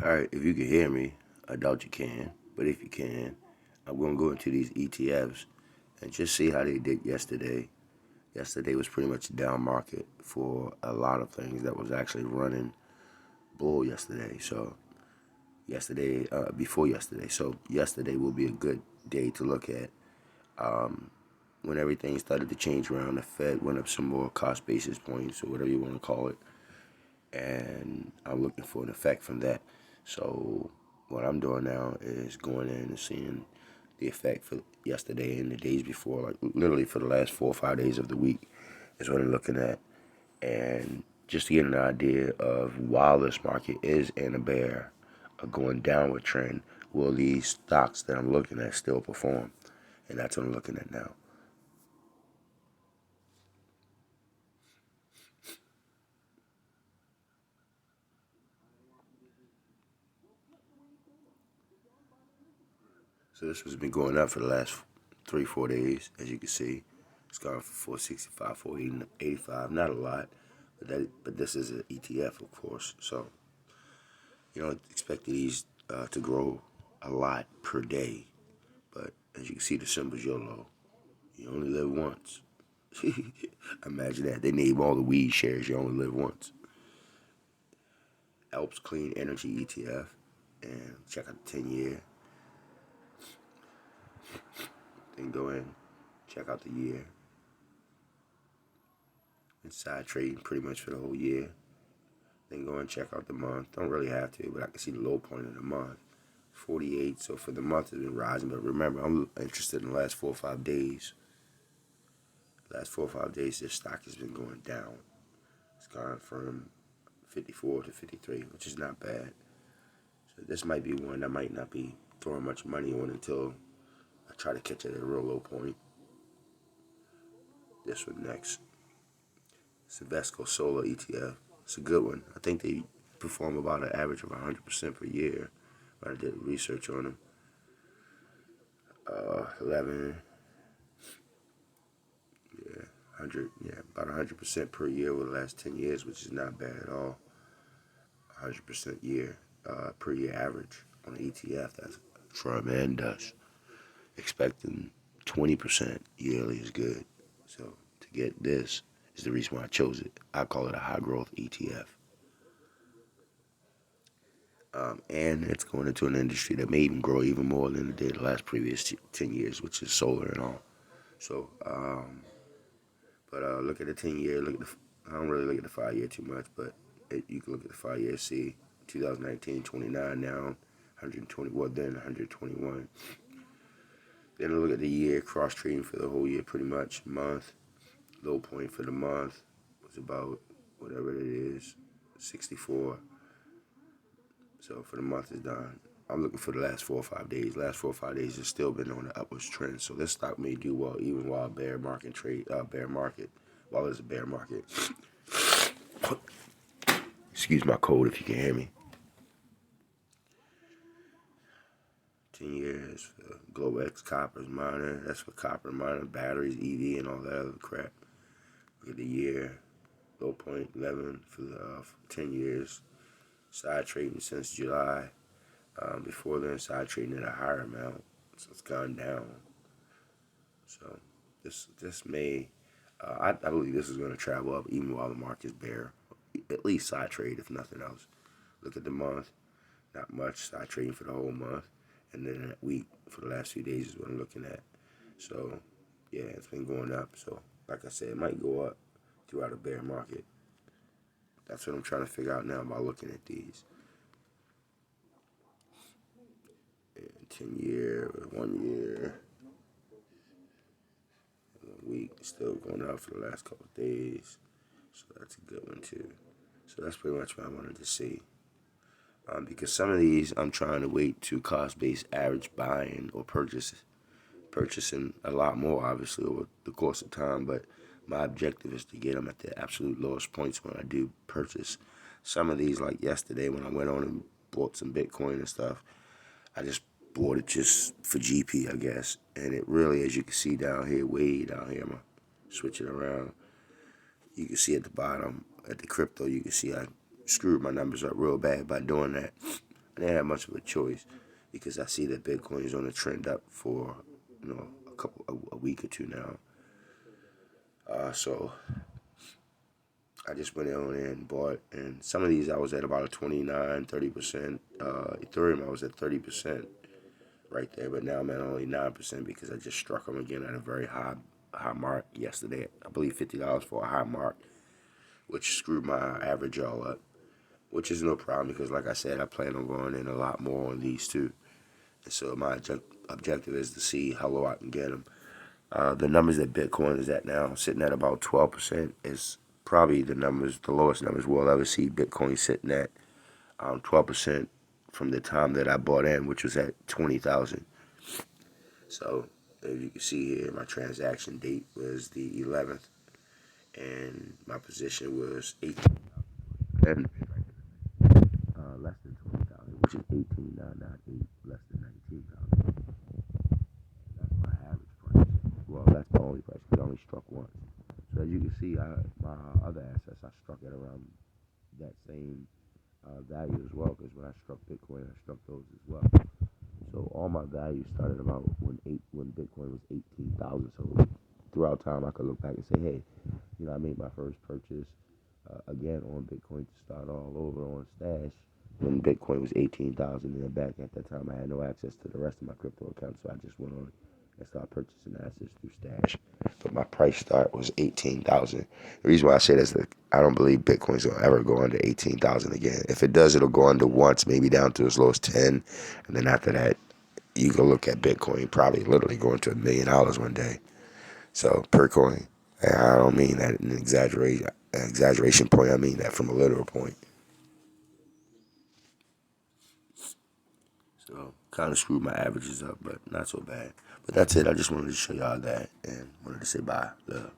Alright, if you can hear me, I doubt you can, but if you can, I'm going to go into these ETFs and just see how they did yesterday. Yesterday was pretty much a down market for a lot of things that was actually running bull yesterday. Before yesterday. So yesterday will be a good day to look at. When everything started to change around, the Fed went up some more cost basis points or whatever you want to call it, and I'm looking for an effect from that. So what I'm doing now is going in and seeing the effect for yesterday and the days before, like literally for the last 4 or 5 days of the week is what I'm looking at. And just to get an idea of while this market is in a bear, a going downward trend, will these stocks that I'm looking at still perform? And that's what I'm looking at now. So this has been going up for the last 3 or 4 days, as you can see. It's gone from 465, 485, not a lot, but this is an ETF, of course. So you don't expect these to grow a lot per day, but as you can see, the symbol's YOLO. You only live once. Imagine that. They name all the weed shares. You only live once. Alps Clean Energy ETF, and check out the 10-year. Then go in, check out the year. Inside trading pretty much for the whole year. Then go and check out the month. Don't really have to, but I can see the low point of the month. 48. So for the month it's been rising, but remember I'm interested in the last 4 or 5 days. Last 4 or 5 days this stock has been going down. It's gone from 54 to 53, which is not bad. So this might be one I might not be throwing much money on until I try to catch it at a real low point. This one next. Savesco Solar ETF. It's a good one. I think they perform about an average of 100% per year. But I did research on them. 11, yeah, 100, yeah, about 100% per year over the last 10 years, which is not bad at all. 100% per year average on an ETF. That's tremendous. Expecting 20% yearly is good. So to get this is the reason why I chose it. I call it a high growth ETF. And it's going into an industry that may even grow even more than it did the last previous 10 years, which is solar and all. So, but look at the 10-year. I don't really look at the 5-year too much, but you can look at the 5-year. See, 2019, 29 now, 120. Well, then 121. Then look at the year, cross trading for the whole year, pretty much. Month, low point for the month was about whatever it is, 64. So for the month is done. I'm looking for the last 4 or 5 days. Last 4 or 5 days has still been on the upwards trend. So this stock may do well even while while it's a bear market. Excuse my cold if you can hear me. 10 years for Global X Copper's miner. That's for copper miner, batteries, EV, and all that other crap. Look at the year. Low point 11 for the 10 years. Side trading since July. Before then, side trading at a higher amount. So it's gone down. So this may, I believe this is going to travel up even while the market's bear. At least side trade, if nothing else. Look at the month. Not much side trading for the whole month. And then that week for the last few days is what I'm looking at. So, yeah, it's been going up. So, like I said, it might go up throughout a bear market. That's what I'm trying to figure out now by looking at these. And 10-year, 1 year, 1 week, still going up for the last couple of days. So that's a good one too. So that's pretty much what I wanted to see. Because some of these I'm trying to wait to cost-based average buying or purchasing a lot more, obviously, over the course of time. But my objective is to get them at the absolute lowest points when I do purchase. Some of these, like yesterday when I went on and bought some Bitcoin and stuff, I just bought it just for GP, I guess. And it really, as you can see down here, way down here, I'm going to switch it around. You can see at the bottom, at the crypto, you can see I screwed my numbers up real bad by doing that. I didn't have much of a choice because I see that Bitcoin is on a trend up for a week or two now. So I just went on in and bought, and some of these I was at about a 29, 30%. Ethereum I was at 30% right there, but now I'm at only 9% because I just struck them again at a very high mark yesterday. I believe $50 for a high mark, which screwed my average all up, which is no problem because, like I said, I plan on going in a lot more on these too. And so my objective is to see how low I can get them. The numbers that Bitcoin is at now, sitting at about 12%, is probably the lowest numbers we'll ever see Bitcoin sitting at 12% from the time that I bought in, which was at 20,000. So as you can see here, my transaction date was the 11th, and my position was 18, and less than 20,000, which is 18,998, less than 19,000. That's my average price. Well, that's the only price because I only struck once. So as you can see, my other assets I struck at around that same value as well, because when I struck Bitcoin, I struck those as well. So all my values started about when Bitcoin was 18,000. So throughout time, I could look back and say, hey, I made my first purchase again on Bitcoin to start all over on Stash when Bitcoin was 18,000, and then back at that time, I had no access to the rest of my crypto accounts, so I just went on and started purchasing assets through Stash. But my price start was 18,000. The reason why I say that is that I don't believe Bitcoin's gonna ever go under 18,000 again. If it does, it'll go under once, maybe down to as low as 10, and then after that, you can look at Bitcoin probably literally going to $1 million one day. So per coin, and I don't mean that in an exaggeration point. I mean that from a literal point. So kind of screwed my averages up, but not so bad. But that's it. I just wanted to show y'all that and wanted to say bye. Love.